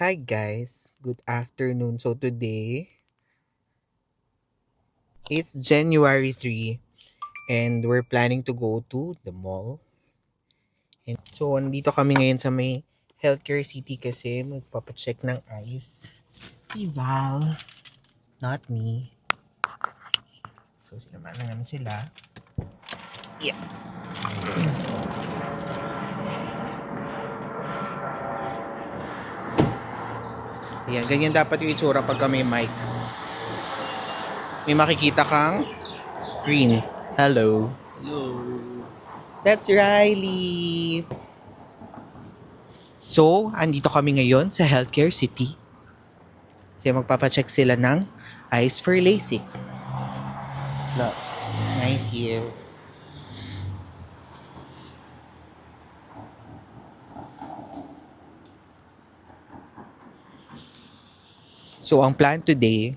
Hi guys, good afternoon. So today, it's January 3 and we're planning to go to the mall. And so nandito kami ngayon sa may Healthcare City kasi magpapacheck ng eyes. Si Val, not me. So sinamahan na namin sila. Yeah. Ayan, ganyan dapat yung itsura pagka may mic. May makikita kang green. Hello. Hello. That's Riley. So, andito kami ngayon sa Healthcare City. Kasi magpapacheck sila ng eyes for LASIK. Look, nice here. So, ang plan today,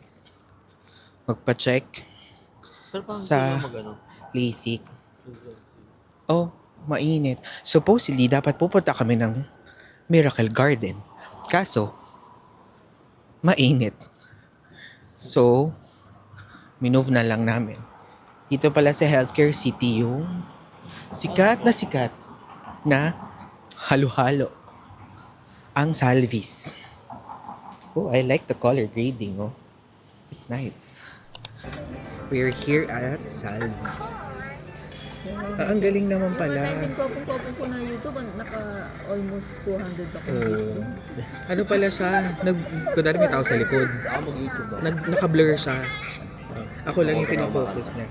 magpacheck Pero parang sa hindi na LASIK. Oh, mainit. Supposedly, dapat pupunta kami ng Miracle Garden. Kaso, mainit. So, minove na lang namin. Dito pala sa Healthcare City yung sikat na halo-halo. Ang Salvis. Oh, I like the color grading, oh. It's nice. We're here at Salvis. Ang galing naman pala. Yung kopong-kopong ko na YouTube, naka-almost 200 ako. Ano pala siya? Kunwari may tao sa likod. Ako mag-YouTube ba? Naka-blur siya. Ako lang yung pinafocus na.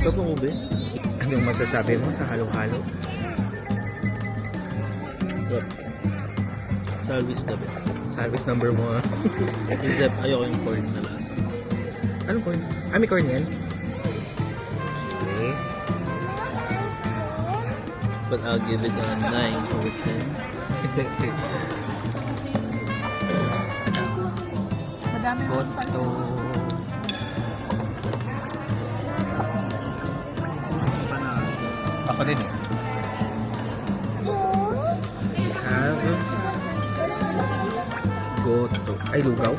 Ito po mo, bes? Anong masasabi mo sa halo-halo? Yep. Service the best. Service number mo. Except ayoko yung corn na lasa. Ano corn? May corn yan? Okay. But I'll give it a 9 over 10. Madami naman pala. Goto. Ako din eh. We have goto. Ay, lugaw.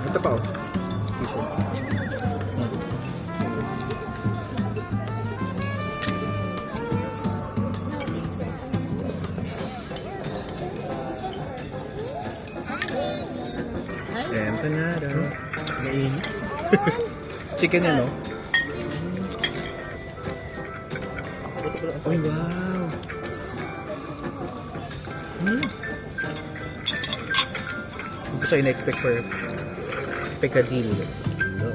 Ito pa oh. Piso. Empanada. Mainit. Chicken yan, no? Ito pala Oh, wow. Hindi ko siya in-expect for Picadilly. No.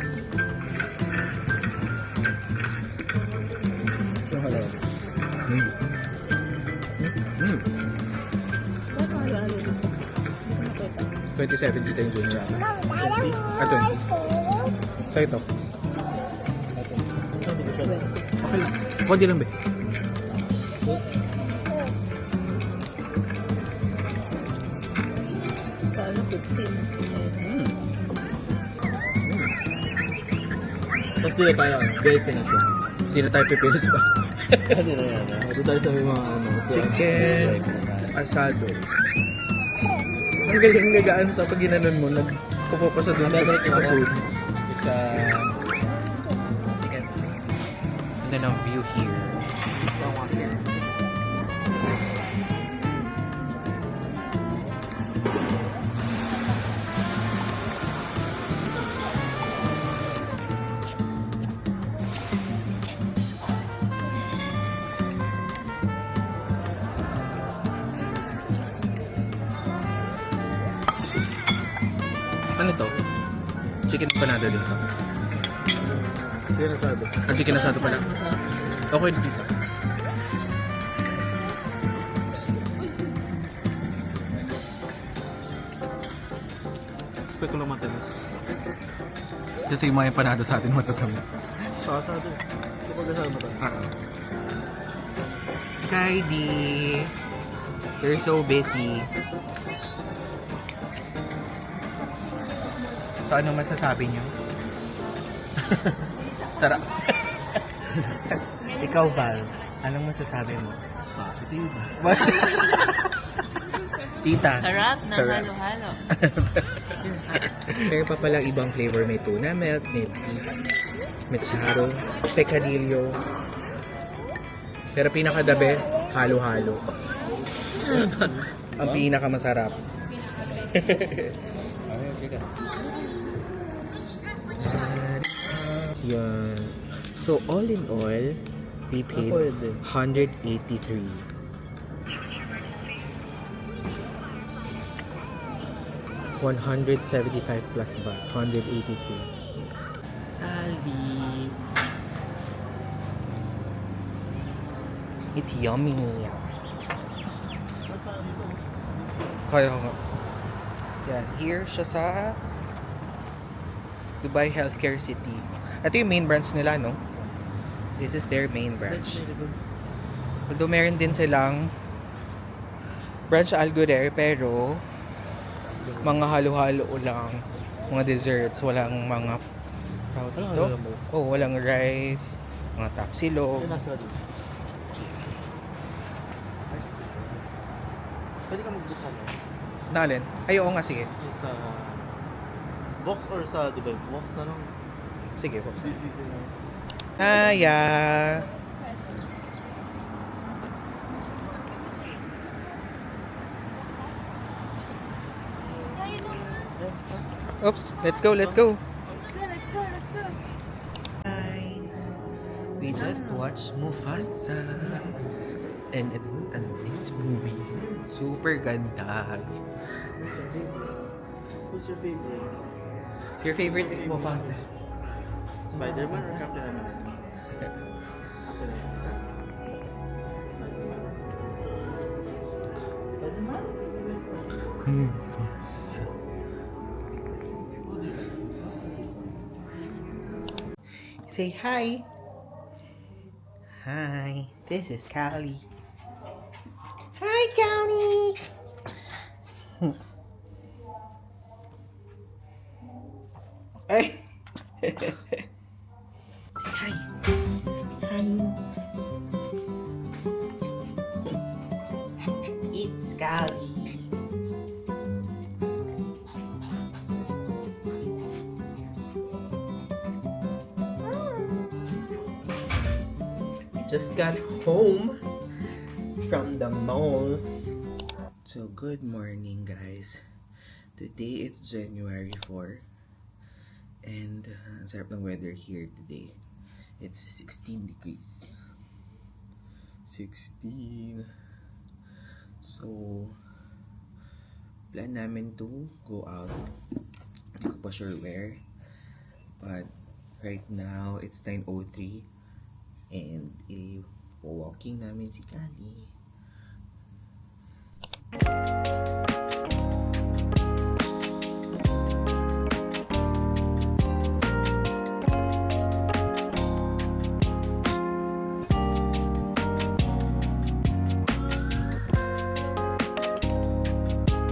Mm. Mm. Bakit halo-halo dito? Hindi ko nakita. 27 dito yung junior. Ito. So ito. Okay lang. Konti lang, be. Sa ano, 15. Tapos nila tayo, guys na siya. Hindi na tayo pipilis ba? Kasi na yan. Ito tayo sa may mga ano. Chicken asado. Ang galing gagaan sa pag ginanon mo, nagpupapasa doon sa food. It's a... And then ang view here. Ano to? Chicken empanada din to. Sige na sabi. Chicken asado pala. Okay, dito. Expect ko lang matamis. Kasi yung mga empanada sa atin matatamis. Sasa din. Kapag kasama matamis. Kylie, you're so busy. So, ano masasabi niyo? Sarap. Ikaw, Val, anong masasabi mo? Positive. Tita. Sarap na Sarap. halo-halo. Meron pa palang ibang flavor. May tuna melt, may beef, mecharo, pecadillo. Pero pinaka-the best, halo-halo. Ang pinaka-masarap. Yan. So, all in all, we paid Pwede. 183. $175 plus VAT, 182. Salvis. It's yummy. Kaya ko. Yan, here siya sa Dubai Healthcare City. Ito yung main branch nila, no? This is their main branch. Although meron din silang branch sa Algorer, pero mga halo-halo lang, mga desserts, walang mga tawag dito? Oh, walang rice, mga tapsilog. Ay, nasa dito. Pwede ka mag-book ano? Nalin? Ay, oo nga, sige. Sa box or sa Dubai? Box na lang. Sige, box. CCC na. Aya. Oops, let's go, let's go. Let's go. Hi. We just watched Mufasa. And it's a nice movie. Super ganda. Who's your favorite? Your favorite is Mufasa. Spider-Man or Captain America? Captain America. Spider-Man? Mufasa. Say hi. Hi, this is Callie. Hi, Callie. Hey. Say hi. Hi. It's Callie. Just got home from the mall. So good morning, guys. Today it's January 4 and ang sarap ng weather here today. It's 16 degrees. 16. So plan namin to go out. Hindi ko pa sure where. But right now it's 9:03. And walking namin si Kali.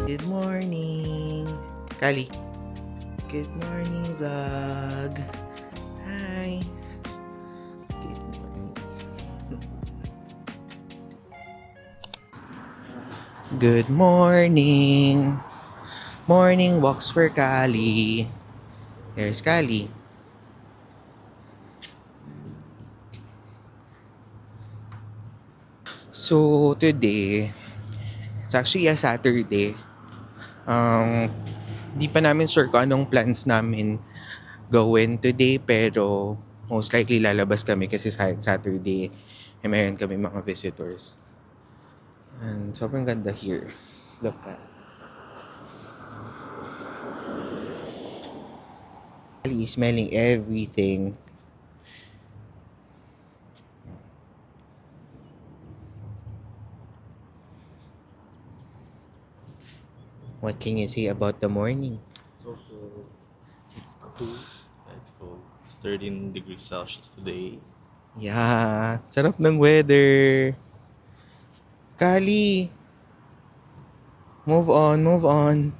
Good morning, Kali. Good morning, vlog. Hi. Good morning. Morning walks for Kali. There's Kali. So today, it's actually a Saturday. Di pa namin sure kung anong plans namin gawin today, pero most likely lalabas kami kasi Saturday meron kami mga visitors. And sobrang ganda here. Look at. Ali is smelling everything. What can you say about the morning? So cool. It's cool. Yeah, it's cold. It's 13 degrees Celsius today. Yeah, sarap ng weather. Kali, move on, move on.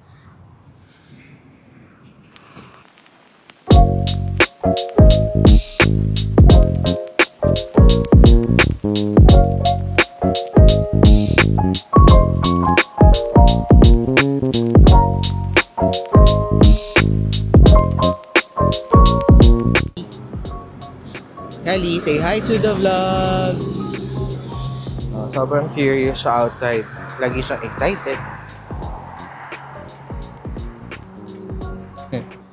Kali, say hi to the vlog. Sobrang curious siya outside. Lagi siyang excited.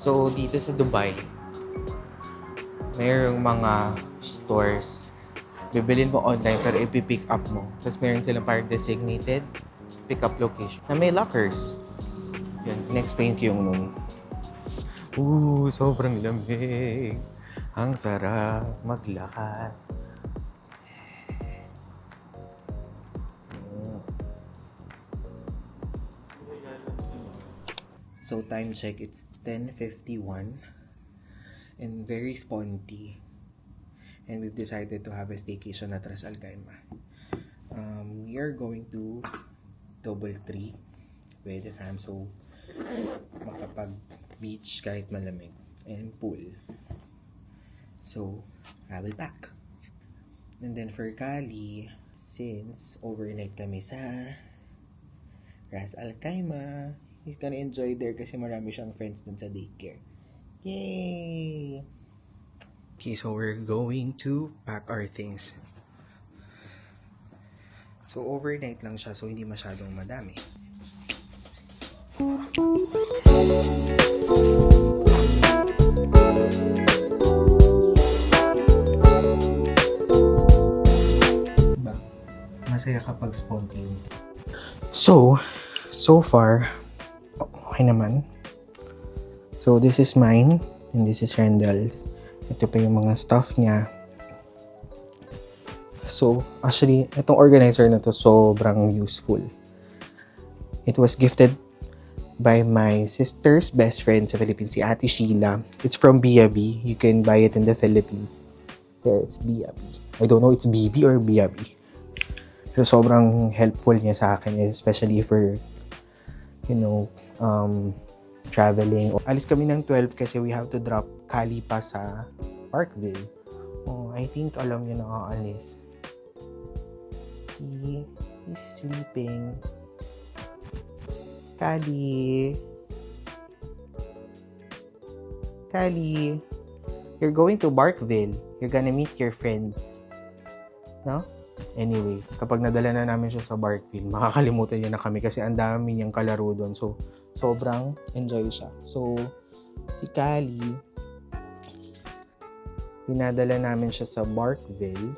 So, dito sa Dubai, mayroong mga stores. Bibilin mo online pero ipipick up mo. Tapos mayroon silang parang designated pick up location na may lockers. Yan, in-explain ko yung nun. Sobrang lamig. Ang sarap maglakad. So time check, it's 10:51 and very sponty. And we've decided to have a staycation at Ras Al Khaimah. We are going to Double Tree with the fam, so makapag beach kahit malamig and pool. So I will pack. And then for Kali, since overnight kami sa Ras Al Khaimah, he's gonna enjoy there kasi marami siyang friends dun sa daycare. Yay! Okay, so we're going to pack our things. So overnight lang siya, so hindi masyadong madami. Diba? Masaya kapag spontaneous. So far, okay naman. So this is mine and this is Randall's. Ito pa yung mga stuff niya. So actually, itong organizer na to sobrang useful. It was gifted by my sister's best friend sa Philippines, si Ate Sheila. It's from Biabi. You can buy it in the Philippines. There, it's Biabi. I don't know it's BB or Biabi. So sobrang helpful niya sa akin, especially for traveling. Alis kami ng 12 kasi we have to drop Kali pa sa Parkville. I think alam niyo na aalis. See, he's sleeping. Kali, you're going to Parkville. You're gonna meet your friends. No? Anyway, kapag nadala na namin siya sa Parkville, makakalimutan niya na kami kasi ang dami niyang kalaro doon. So, sobrang enjoy siya. So, si Kali, dinadala namin siya sa Parkville.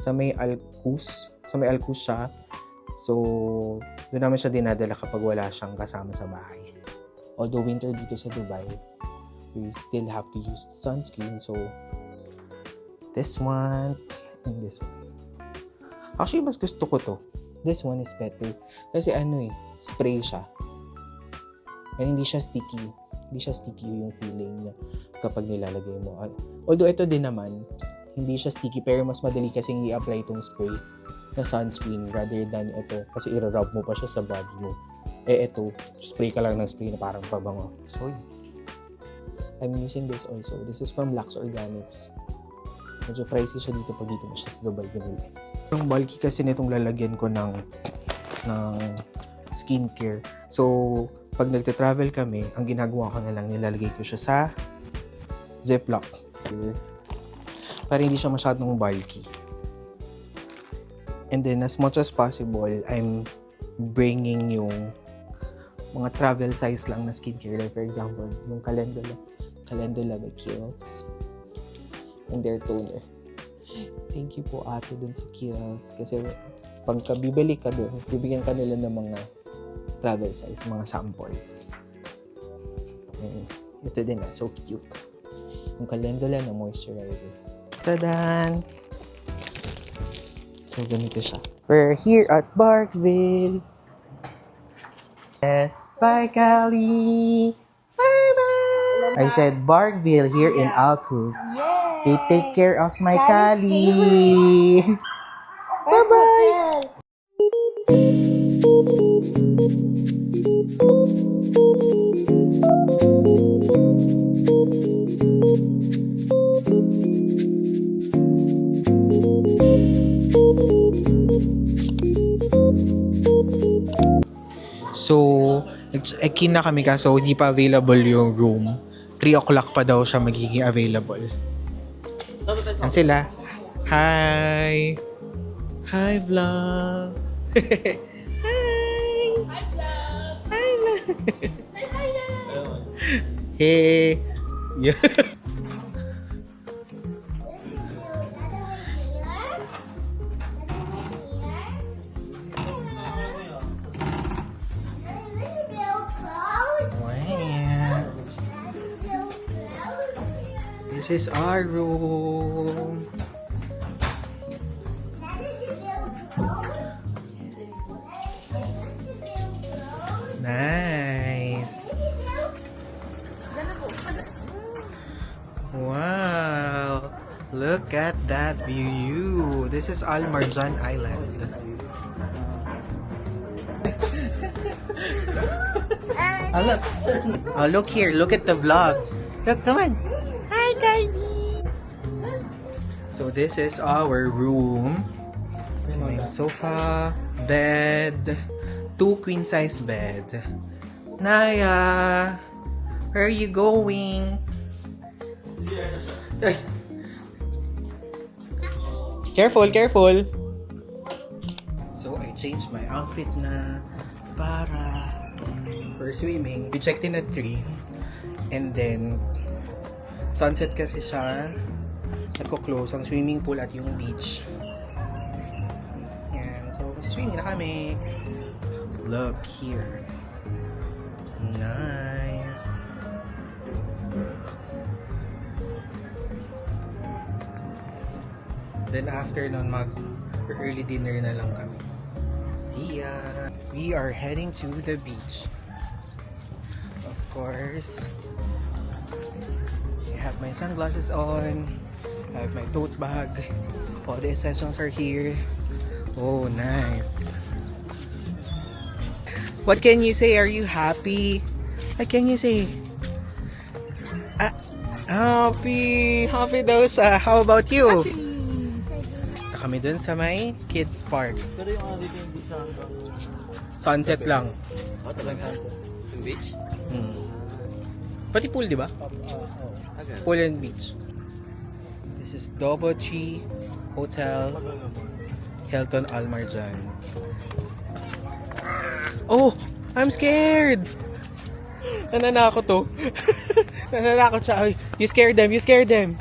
Sa may Alcus siya. So, doon namin siya dinadala kapag wala siyang kasama sa bahay. Although winter dito sa Dubai, we still have to use sunscreen. So, this one and this one. Actually, mas gusto ko to. This one is better. Kasi spray siya. And hindi siya sticky. Hindi siya sticky yung feeling niya kapag nilalagay mo. Although ito din naman, hindi siya sticky pero mas madali kasing i-apply itong spray na sunscreen rather than ito kasi i-rub mo pa siya sa body mo. Ito, spray ka lang ng spray na parang pabango. So, I'm using this also. This is from Lux Organics. Medyo pricey siya dito pag dito mo siya sa Dubai binili. Yung bulky kasi nitong lalagyan ko ng skincare. So, pag nagte-travel kami, ang ginagawa ko na lang, nilalagay ko siya sa Ziploc. Para hindi siya masyadong bulky. And then, as much as possible, I'm bringing yung mga travel size lang na skincare. Like, for example, yung Calendula by Kiehl's. And their toner. Thank you po ate dun sa Kiehl's. Kasi pagka bibili ka dun, bibigyan ka nila ng mga travel size, mga samples. And ito din so cute. Yung Calendula na moisturizer. Tadan! So, ganito siya. We're here at Parkville. Bye, Cali. Bye-bye. I said Barkville here in Alcus. They take care of my Cali. Bye-bye. So, nag-check-in na kami kaso hindi pa available yung room. 3 o'clock pa daw siya magiging available. Yan sila. Hi! Hi, vlog! Hi! Hi, vlog! Hi, vlog! Hi, vlog! Hey! Yeah. Wow. This is our room. Nice. Wow. Look at that view. This is Al Marjan Island. Oh, look here. Look at the vlog. Look, come on. Hi, Cardi. So this is our room. May sofa, bed, 2 queen-size bed. Naya, where are you going? Ay. Careful, careful. So I changed my outfit na para for swimming. We checked in at 3. And then sunset kasi siya. Nagko-close ang swimming pool at yung beach. Yan. So swimming na kami. Look here. Nice. Then after nun, early dinner na lang kami. See ya! We are heading to the beach. Of course. I have my sunglasses on. I have my tote bag. All the essentials are here. Oh, nice. What can you say? Are you happy? What can you say? Happy! Happy daw siya. How about you? Happy! Kami dun sa may kids park. Pero yung dito yung beach hanggang... Sunset lang. Oh, talaga? Yung beach? Pati pool, di ba? Agad. Pool and beach. This is Double Tree Hotel, Hilton Al Marjan. Oh! I'm scared! Nananakot to. Nananakot siya. Ay, you scared them, you scared them.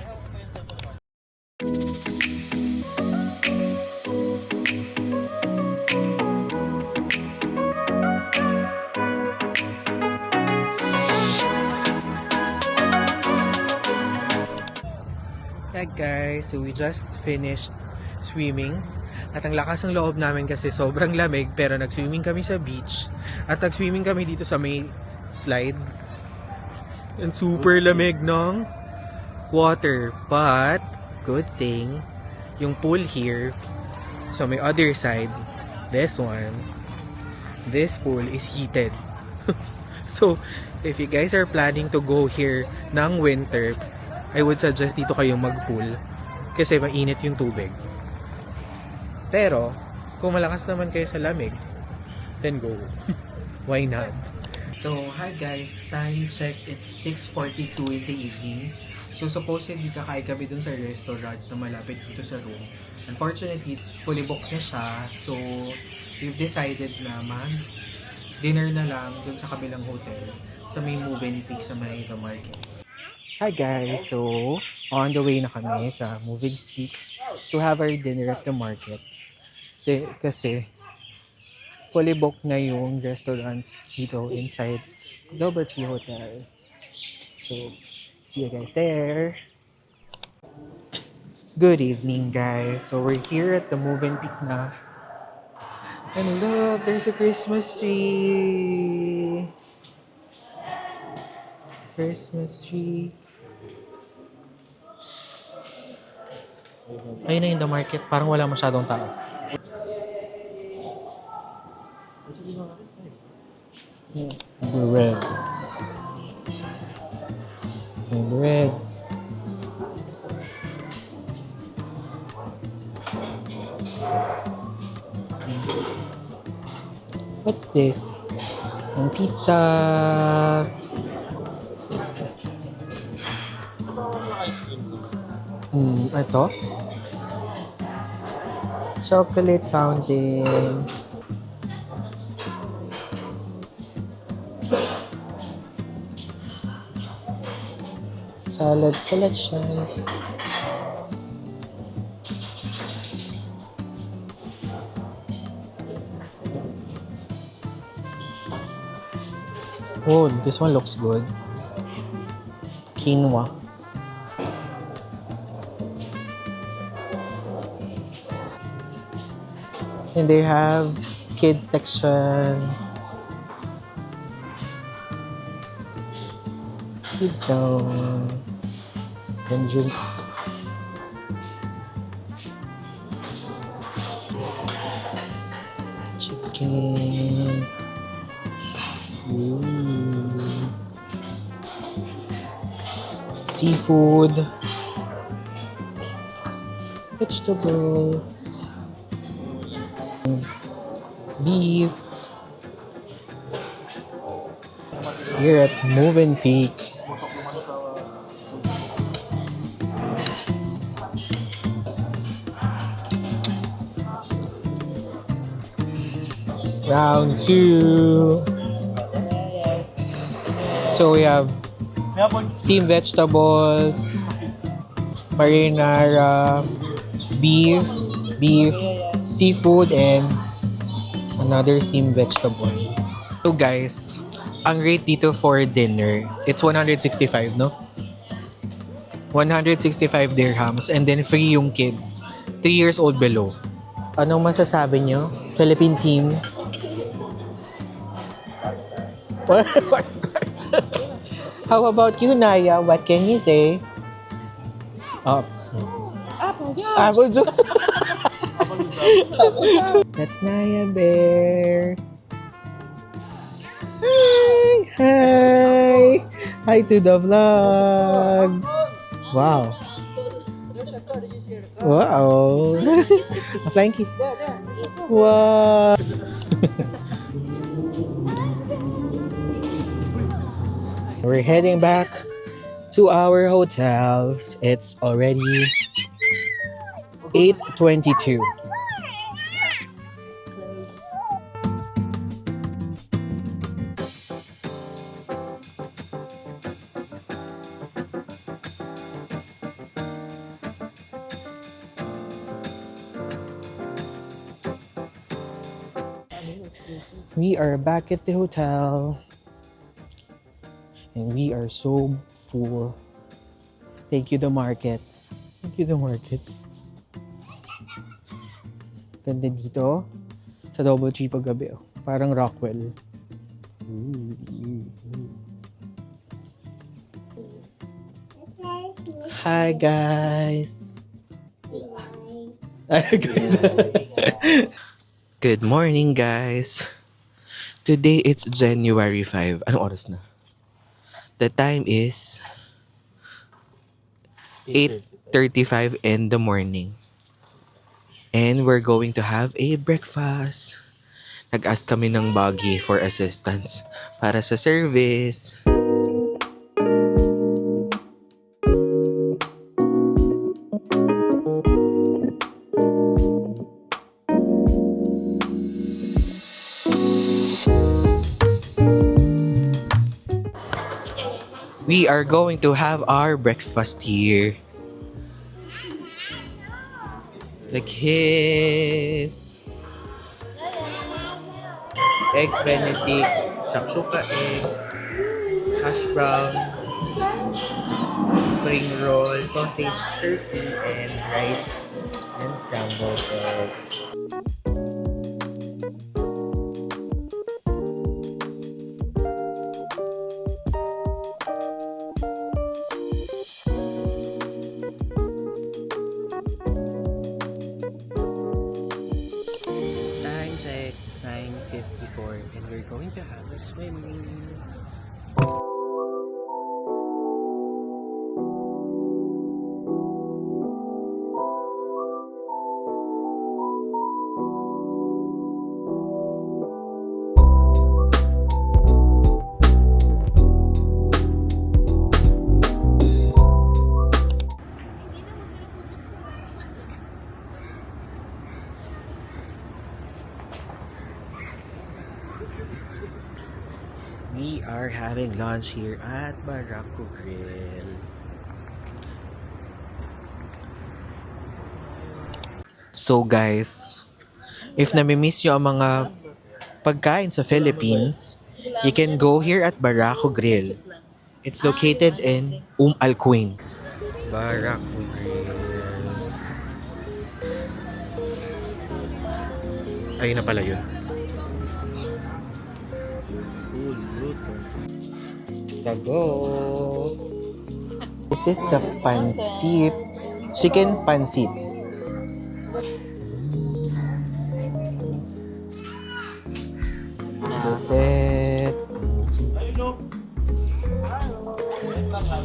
Hi guys, so we just finished swimming. At ang lakas ng loob namin kasi sobrang lamig, pero nag-swimming kami sa beach. At nag-swimming kami dito sa may slide. And super lamig ng water. But, good thing, yung pool here, so may other side, this pool is heated. So, if you guys are planning to go here ng winter, I would suggest dito kayong mag-pool kasi mainit yung tubig. Pero, kung malakas naman kayo sa lamig, then go. Why not? So, hi guys. Time check. It's 6:42 in the evening. So, supposedly kakain kami dun sa restaurant na malapit dito sa room. Unfortunately, fully booked na siya. So, we've decided na dinner na lang dun sa kabilang hotel sa may Movenpick sa may The Market. Hi guys! So, on the way na kami sa Movenpick to have our dinner at the market. Kasi fully booked na yung restaurants dito inside Double Tree Hotel. So, see you guys there! Good evening guys! So, we're here at the Movenpick na. And look, there's a Christmas tree! Christmas tree. Ayun na in the market. Parang wala masyadong tao. Bread. Breads. What's this? Ang pizza. Ito? Chocolate fountain. Salad selection. Oh, this one looks good. Quinoa. And they have kids section. Kids zone. And drinks. Chicken. Ooh. Seafood. Vegetables. Beef. Here at Movenpick. Round 2. So we have steamed vegetables, marinara, beef, seafood, and another steamed vegetable. So guys, ang rate dito for dinner, it's 165, no? 165 dirhams and then free yung kids, 3 years old below. Anong masasabi nyo? Philippine team? 4 stars. How about you, Naya? What can you say? Oh. Apple juice. That's Naya Bear. Hi! Hi! Hi to the vlog. Wow. Wow. A flying kiss. Wow. We're heading back to our hotel. It's already 8:22. We are back at the hotel. And we are so full. Thank you, the market. Thank you, the market. Ganda dito. Sa Double Tree paggabi. Oh. Parang Rockwell. Hi, guys. Hi, guys. Good morning, guys. Today, it's January 5. Anong oras na? The time is 8:35 in the morning. And we're going to have a breakfast. Nag-ask kami ng buggy for assistance para sa service. We are going to have our breakfast here. Like hit. Eggs Benedict, shakshuka egg, hash brown, spring roll, sausage turkey, and rice and scrambled egg. Swimming. We are having lunch here at Barako Grill. So guys, if nami-miss nyo ang mga pagkain sa Philippines, you can go here at Barako Grill. It's located in Al Queen. Barako Grill. Ayun na pala yun. Sago. This is the pancit. Chicken pancit. Roset.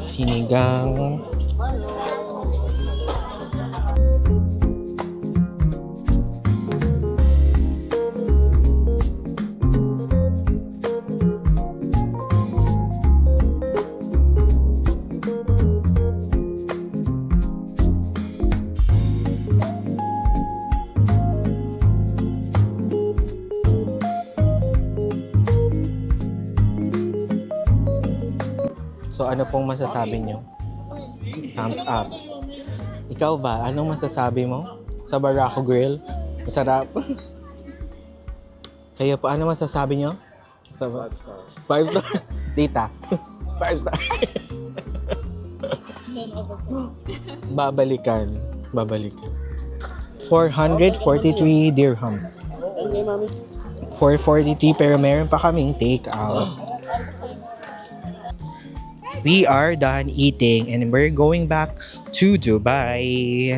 Sinigang. So ano pong masasabi nyo? Thumbs up. Ikaw ba? Anong masasabi mo sa Barako Grill? Masarap? Kayo pa, ano masasabi nyo? 5 star. Tita. 5 star. Babalikan. 443 dirhams. 443 pero meron pa kaming take out. We are done eating and we're going back to Dubai.